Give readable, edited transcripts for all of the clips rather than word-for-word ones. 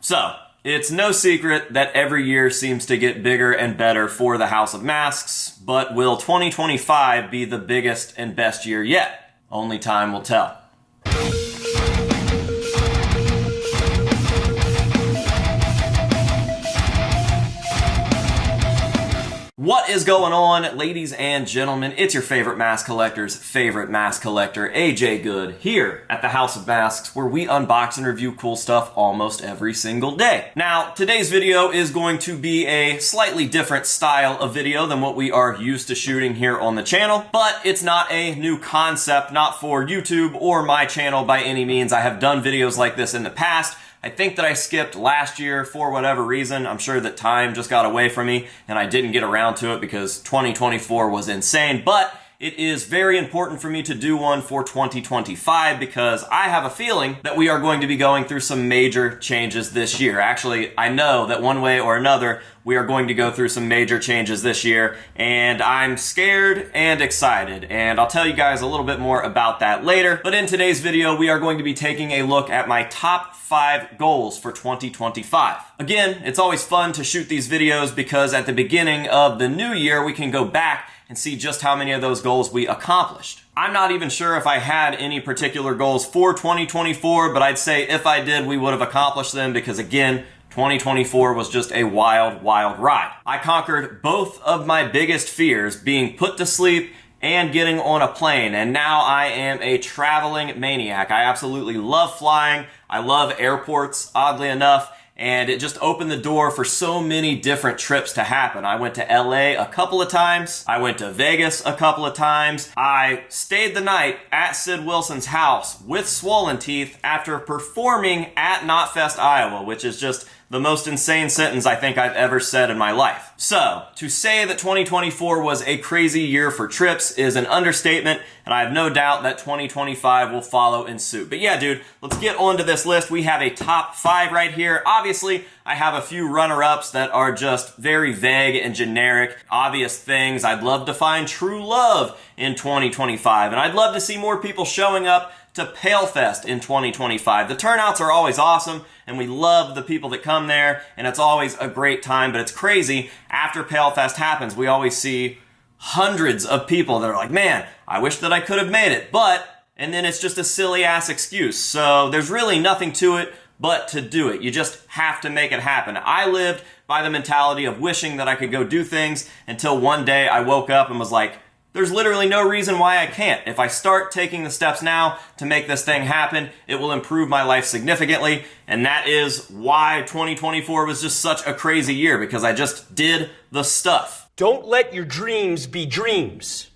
So, it's no secret that every year seems to get bigger and better for the House of Masks, but will 2025 be the biggest and best year yet? Only time will tell. What is going on, ladies and gentlemen? It's your favorite mask collector's favorite mask collector, AJ Good, here at the House of Masks, where we unbox and review cool stuff almost every single day. Now, today's video is going to be a slightly different style of video than what we are used to shooting here on the channel, but it's not a new concept, not for YouTube or my channel by any means. I have done videos like this in the past. I think that I skipped last year for whatever reason. I'm sure that time just got away from me and I didn't get around to it because 2024 was insane, but it is very important for me to do one for 2025 because I have a feeling that we are going to be going through some major changes this year. Actually, I know that one way or another, we are going to go through some major changes this year, and I'm scared and excited, and I'll tell you guys a little bit more about that later. But in today's video, we are going to be taking a look at my top 5 goals for 2025. Again, it's always fun to shoot these videos because at the beginning of the new year, we can go back and see just how many of those goals we accomplished. I'm not even sure if I had any particular goals for 2024, but I'd say if I did, we would have accomplished them because again, 2024 was just a wild, wild ride. I conquered both of my biggest fears, being put to sleep and getting on a plane, and now I am a traveling maniac. I absolutely love flying. I love airports, oddly enough, and it just opened the door for so many different trips to happen. I went to LA a couple of times. I went to Vegas a couple of times. I stayed the night at Sid Wilson's house with swollen teeth after performing at Knotfest, Iowa, which is just the most insane sentence I think I've ever said in my life. So, to say that 2024 was a crazy year for trips is an understatement, and I have no doubt that 2025 will follow in suit. But yeah, dude, let's get onto this list. We have a top 5 right here. Obviously, I have a few runner-ups that are just very vague and generic, obvious things. I'd love to find true love in 2025, and I'd love to see more people showing up to PaleFest in 2025. The turnouts are always awesome, and we love the people that come there, and it's always a great time, but it's crazy. After PaleFest happens, we always see hundreds of people that are like, man, I wish that I could have made it, and then it's just a silly-ass excuse. So there's really nothing to it but to do it. You just have to make it happen. I lived by the mentality of wishing that I could go do things until one day I woke up and was like, there's literally no reason why I can't. If I start taking the steps now to make this thing happen, it will improve my life significantly. And that is why 2024 was just such a crazy year, because I just did the stuff. Don't let your dreams be dreams.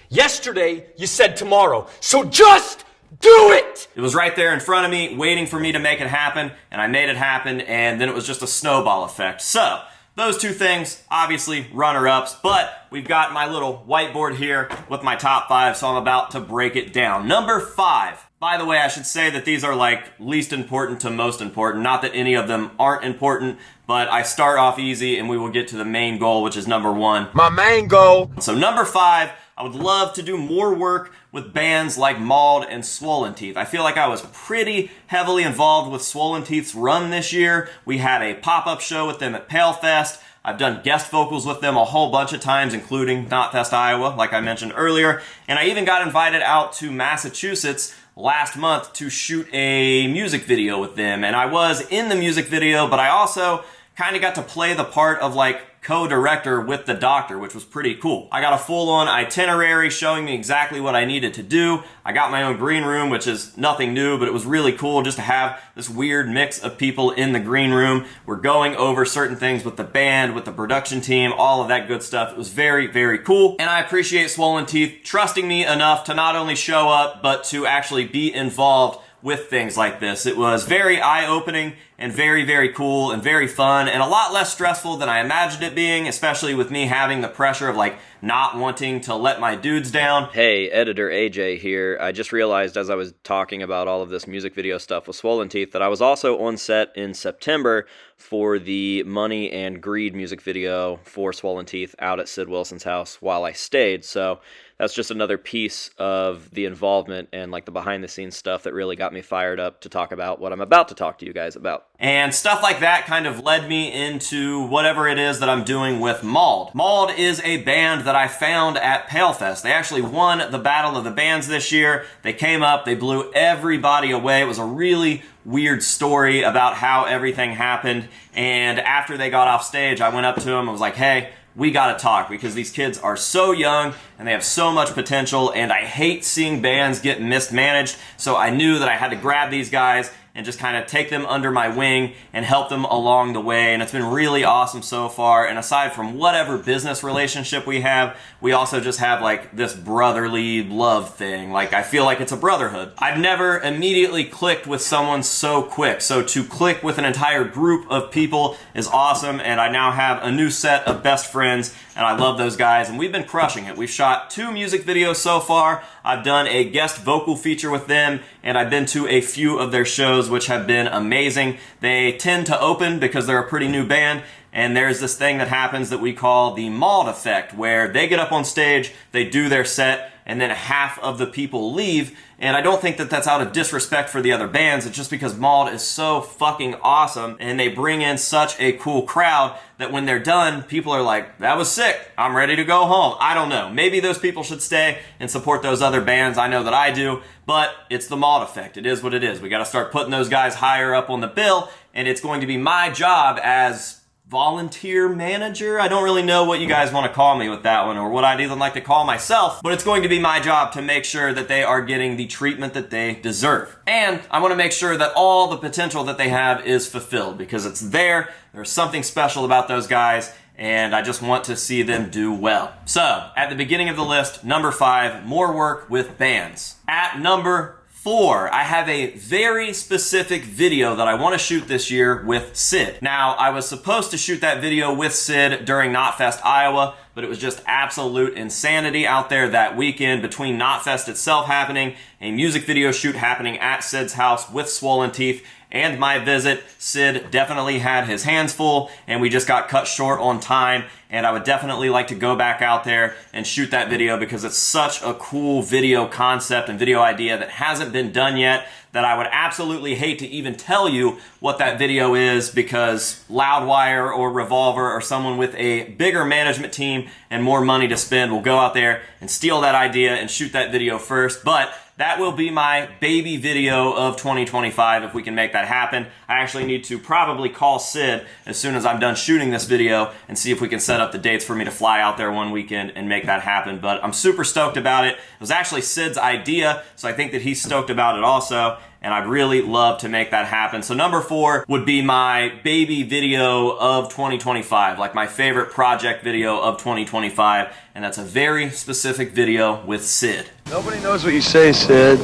Yesterday, you said tomorrow. So just do it! It was right there in front of me, waiting for me to make it happen, and I made it happen, and then it was just a snowball effect. So, those two things, obviously runner-ups, but we've got my little whiteboard here with my top 5, so I'm about to break it down. Number 5. By the way, I should say that these are like least important to most important. Not that any of them aren't important, but I start off easy and we will get to the main goal, which is number 1. My main goal. So number 5, I would love to do more work with bands like Mauled and Swollen Teeth. I feel like I was pretty heavily involved with Swollen Teeth's run this year. We had a pop-up show with them at PaleFest. I've done guest vocals with them a whole bunch of times, including Knotfest, Iowa, like I mentioned earlier. And I even got invited out to Massachusetts last month to shoot a music video with them. And I was in the music video, but I also kind of got to play the part of like co-director with the doctor, which was pretty cool. I got a full-on itinerary showing me exactly what I needed to do. I got my own green room, which is nothing new, but it was really cool just to have this weird mix of people in the green room. We're going over certain things with the band, with the production team, all of that good stuff. It was very, very cool. And I appreciate Swollen Teeth trusting me enough to not only show up, but to actually be involved with things like this. It was very eye-opening and very, very cool and very fun and a lot less stressful than I imagined it being, especially with me having the pressure of like not wanting to let my dudes down. Hey, editor AJ here. I just realized as I was talking about all of this music video stuff with Swollen Teeth that I was also on set in September for the Money and Greed music video for Swollen Teeth out at Sid Wilson's house while I stayed. So that's just another piece of the involvement and like the behind the scenes stuff that really got me fired up to talk about what I'm about to talk to you guys about. And stuff like that kind of led me into whatever it is that I'm doing with Mauled. Mauled is a band that I found at Palefest. They actually won the Battle of the Bands this year. They came up, they blew everybody away. It was a really weird story about how everything happened. And after they got off stage, I went up to them and was like, hey, we gotta talk, because these kids are so young and they have so much potential, and I hate seeing bands get mismanaged. So I knew that I had to grab these guys and just kind of take them under my wing and help them along the way. And it's been really awesome so far. And aside from whatever business relationship we have, we also just have like this brotherly love thing. Like, I feel like it's a brotherhood. I've never immediately clicked with someone so quick. So to click with an entire group of people is awesome. And I now have a new set of best friends, and I love those guys, and we've been crushing it. We've shot 2 music videos so far. I've done a guest vocal feature with them, and I've been to a few of their shows, which have been amazing. They tend to open because they're a pretty new band, and there's this thing that happens that we call the Mauled effect, where they get up on stage, they do their set, and then half of the people leave. And I don't think that that's out of disrespect for the other bands. It's just because Mauled is so fucking awesome, and they bring in such a cool crowd that when they're done, people are like, that was sick, I'm ready to go home. I don't know. Maybe those people should stay and support those other bands. I know that I do, but it's the Mauled effect. It is what it is. We got to start putting those guys higher up on the bill, and it's going to be my job as volunteer manager. I don't really know what you guys want to call me with that one, or what I'd even like to call myself, but it's going to be my job to make sure that they are getting the treatment that they deserve. And I want to make sure that all the potential that they have is fulfilled, because it's there. There's something special about those guys, and I just want to see them do well. So, at the beginning of the list, number 5, more work with bands. At number 4, I have a very specific video that I want to shoot this year with Sid. Now, I was supposed to shoot that video with Sid during Knotfest, Iowa, but it was just absolute insanity out there that weekend between Knotfest itself happening, a music video shoot happening at Sid's house with Swollen Teeth, and my visit. Sid definitely had his hands full, and we just got cut short on time, and I would definitely like to go back out there and shoot that video, because it's such a cool video concept and video idea that hasn't been done yet, that I would absolutely hate to even tell you what that video is, because Loudwire or Revolver or someone with a bigger management team and more money to spend will go out there and steal that idea and shoot that video first. But that will be my baby video of 2025 if we can make that happen. I actually need to probably call Sid as soon as I'm done shooting this video and see if we can set up the dates for me to fly out there one weekend and make that happen. But I'm super stoked about it. It was actually Sid's idea, so I think that he's stoked about it also, and I'd really love to make that happen. So number 4 would be my baby video of 2025, like my favorite project video of 2025, and that's a very specific video with Sid. Nobody knows what you say, Sid.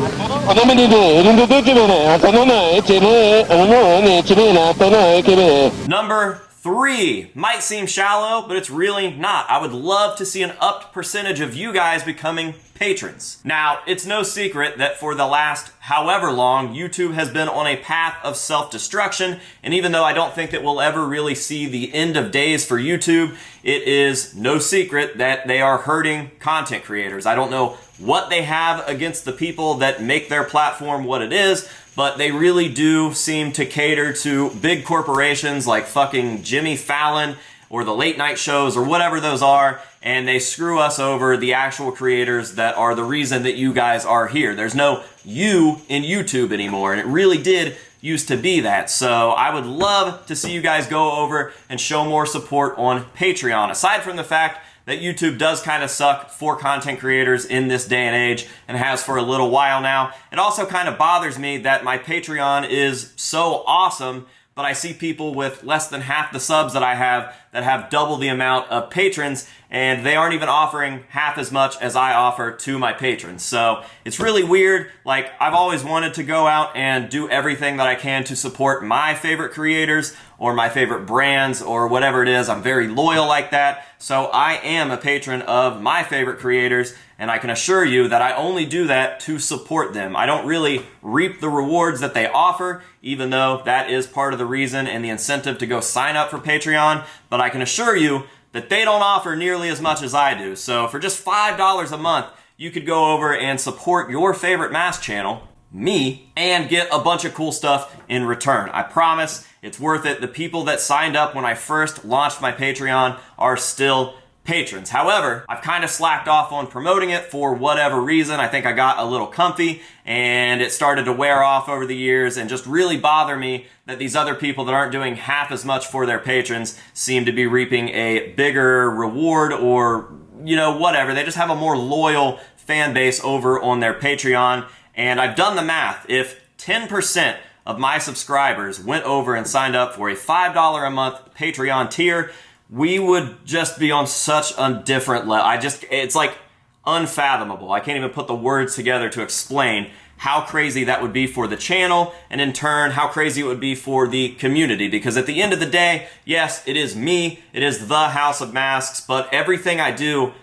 Number 3 might seem shallow, but it's really not. I would love to see an upped percentage of you guys becoming patrons. Now, it's no secret that for the last however long, YouTube has been on a path of self-destruction, and even though I don't think that we'll ever really see the end of days for YouTube, it is no secret that they are hurting content creators. I don't know what they have against the people that make their platform what it is, but they really do seem to cater to big corporations like fucking Jimmy Fallon or the late night shows or whatever those are, and they screw us over, the actual creators that are the reason that you guys are here. There's no you in YouTube anymore, and it really did used to be that. So I would love to see you guys go over and show more support on Patreon. Aside from the fact that YouTube does kind of suck for content creators in this day and age, and has for a little while now, it also kind of bothers me that my Patreon is so awesome, but I see people with less than half the subs that I have that have double the amount of patrons, and they aren't even offering half as much as I offer to my patrons. So it's really weird. Like, I've always wanted to go out and do everything that I can to support my favorite creators or my favorite brands or whatever it is. I'm very loyal like that. So I am a patron of my favorite creators, and I can assure you that I only do that to support them. I don't really reap the rewards that they offer, even though that is part of the reason and the incentive to go sign up for Patreon. But I can assure you that they don't offer nearly as much as I do. So for just $5 a month, you could go over and support your favorite mask channel, me and get a bunch of cool stuff in return. I promise it's worth it. The people that signed up when I first launched my Patreon are still patrons. However, I've kind of slacked off on promoting it for whatever reason. I think I got a little comfy and it started to wear off over the years and just really bother me that these other people that aren't doing half as much for their patrons seem to be reaping a bigger reward or, you know, whatever. They just have a more loyal fan base over on their Patreon. And I've done the math. If 10% of my subscribers went over and signed up for a $5 a month Patreon tier, we would just be on such a different level. It's like unfathomable. I can't even put the words together to explain how crazy that would be for the channel, and in turn, how crazy it would be for the community. Because at the end of the day, yes, it is me, it is the House of Masks, but everything I do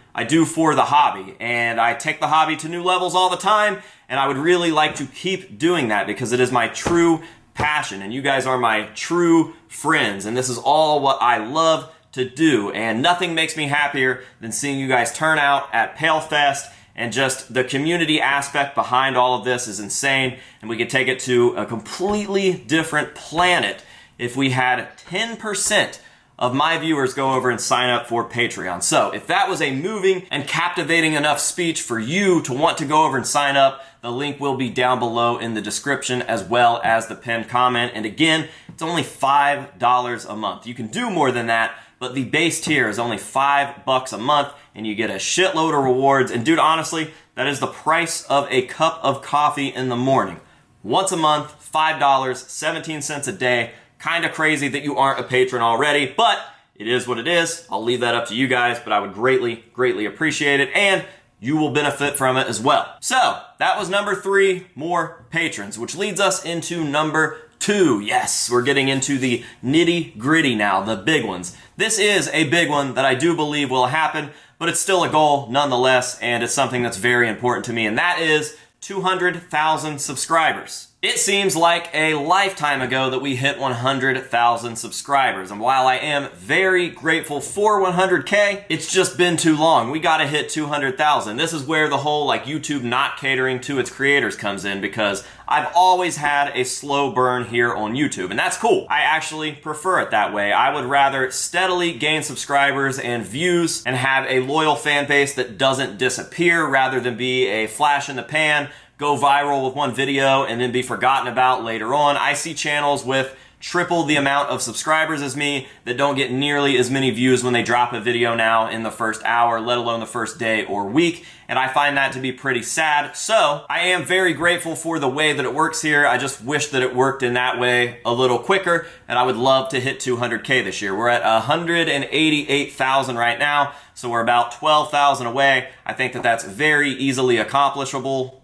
for the hobby. And I take the hobby to new levels all the time, and I would really like to keep doing that because it is my true passion, and you guys are my true friends, and this is all what I love to do, and nothing makes me happier than seeing you guys turn out at PaleFest, and just the community aspect behind all of this is insane, and we could take it to a completely different planet if we had 10% of my viewers go over and sign up for Patreon. So if that was a moving and captivating enough speech for you to want to go over and sign up, the link will be down below in the description as well as the pinned comment. And again, it's only $5 a month. You can do more than that, but the base tier is only $5 a month and you get a shitload of rewards. And dude, honestly, that is the price of a cup of coffee in the morning. Once a month, $5, 17 cents a day. Kind of crazy that you aren't a patron already, but it is what it is. I'll leave that up to you guys, but I would greatly, greatly appreciate it, and you will benefit from it as well. So that was number 3, more patrons, which leads us into number 2. Yes, we're getting into the nitty gritty now, the big ones. This is a big one that I do believe will happen, but it's still a goal nonetheless, and it's something that's very important to me, and that is 200,000 subscribers. It seems like a lifetime ago that we hit 100,000 subscribers, and while I am very grateful for 100K, it's just been too long. We gotta hit 200,000. This is where the whole like YouTube not catering to its creators comes in, because I've always had a slow burn here on YouTube, and that's cool. I actually prefer it that way. I would rather steadily gain subscribers and views and have a loyal fan base that doesn't disappear rather than be a flash in the pan, go viral with one video and then be forgotten about later on. I see channels with triple the amount of subscribers as me that don't get nearly as many views when they drop a video now in the first hour, let alone the first day or week, and I find that to be pretty sad. So I am very grateful for the way that it works here. I just wish that it worked in that way a little quicker, and I would love to hit 200K this year. We're at 188,000 right now, so we're about 12,000 away. I think that that's very easily accomplishable.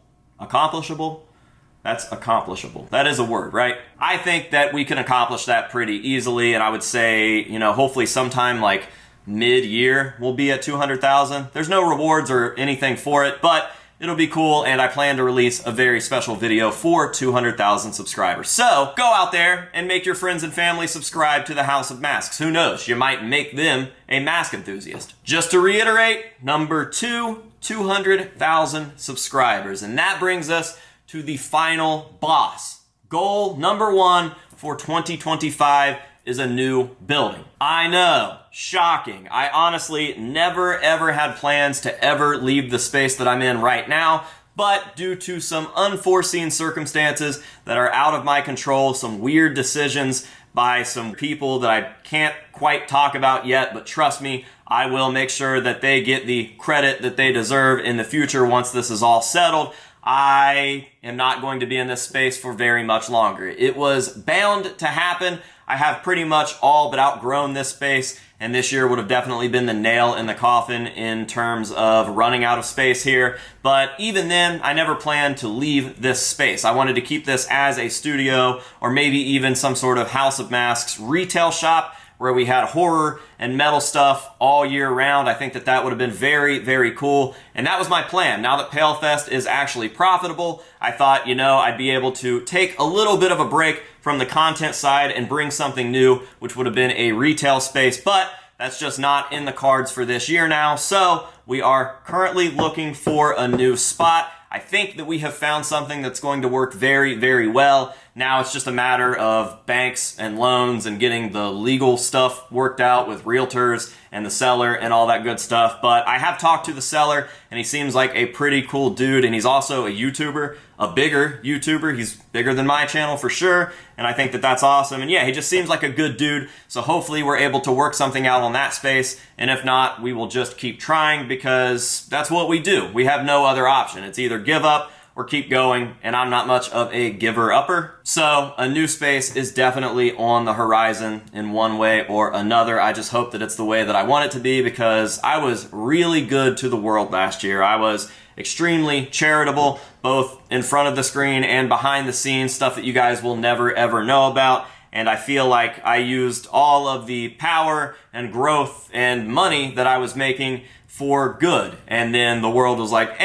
That's accomplishable. That is a word, right? I think that we can accomplish that pretty easily, and I would say, you know, hopefully sometime like mid-year we'll be at 200,000. There's no rewards or anything for it, but it'll be cool, and I plan to release a very special video for 200,000 subscribers. So go out there and make your friends and family subscribe to the House of Masks. Who knows? You might make them a mask enthusiast. Just to reiterate, number 2, 200,000 subscribers. And that brings us to the final boss. Goal number 1 for 2025 is a new building. I know, shocking. I honestly never ever had plans to ever leave the space that I'm in right now, but due to some unforeseen circumstances that are out of my control, some weird decisions by some people that I can't quite talk about yet, but trust me, I will make sure that they get the credit that they deserve in the future once this is all settled. I am not going to be in this space for very much longer. It was bound to happen. I have pretty much all but outgrown this space, and this year would have definitely been the nail in the coffin in terms of running out of space here. But even then, I never planned to leave this space. I wanted to keep this as a studio, or maybe even some sort of House of Masks retail shop where we had horror and metal stuff all year round. I think that that would have been very, very cool. And that was my plan. Now that PaleFest is actually profitable, I thought, you know, I'd be able to take a little bit of a break from the content side and bring something new, which would have been a retail space. But that's just not in the cards for this year now. So we are currently looking for a new spot. I I think that we have found something that's going to work very, very well. Now it's just a matter of banks and loans and getting the legal stuff worked out with realtors and the seller and all that good stuff. But I have talked to the seller, and he seems like a pretty cool dude, and he's also a YouTuber, a bigger YouTuber. He's bigger than my channel for sure, and I think that that's awesome. And yeah, he just seems like a good dude, so hopefully we're able to work something out on that space, and if not, we will just keep trying because that's what we do. We have no other option. It's either give up or keep going, and I'm not much of a giver-upper. So a new space is definitely on the horizon in one way or another. I just hope that it's the way that I want it to be, because I was really good to the world last year. I was extremely charitable, both in front of the screen and behind the scenes, stuff that you guys will never ever know about. And I feel like I used all of the power and growth and money that I was making for good. And then the world was like,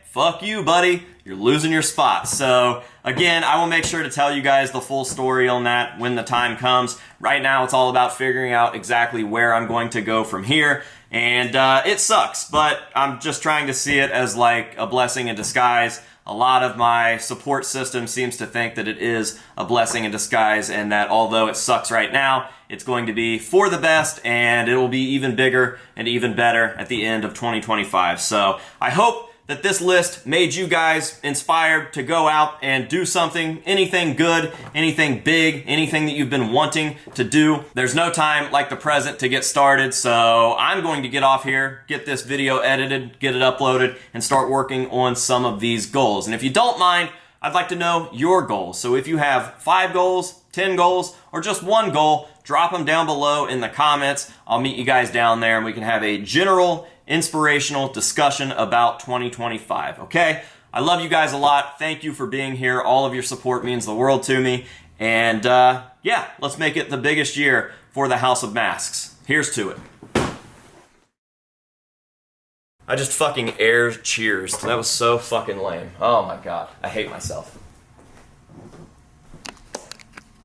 fuck you, buddy. You're losing your spot. So again, I will make sure to tell you guys the full story on that when the time comes. Right now, it's all about figuring out exactly where I'm going to go from here. And it sucks, but I'm just trying to see it as like a blessing in disguise. A lot of my support system seems to think that it is a blessing in disguise, and that although it sucks right now, it's going to be for the best, and it will be even bigger and even better at the end of 2025. So I hope that this list made you guys inspired to go out and do something, anything good, anything big, anything that you've been wanting to do. There's no time like the present to get started, so I'm going to get off here, get this video edited, get it uploaded, and start working on some of these goals. And if you don't mind, I'd like to know your goals. So if you have 5 goals, 10 goals, or just one goal, drop them down below in the comments. I'll meet you guys down there, and we can have a general inspirational discussion about 2025, okay? I love you guys a lot. Thank you for being here. All of your support means the world to me. And yeah, let's make it the biggest year for the House of Masks. Here's to it. I just fucking air cheers. That was so fucking lame. Oh my god. I hate myself.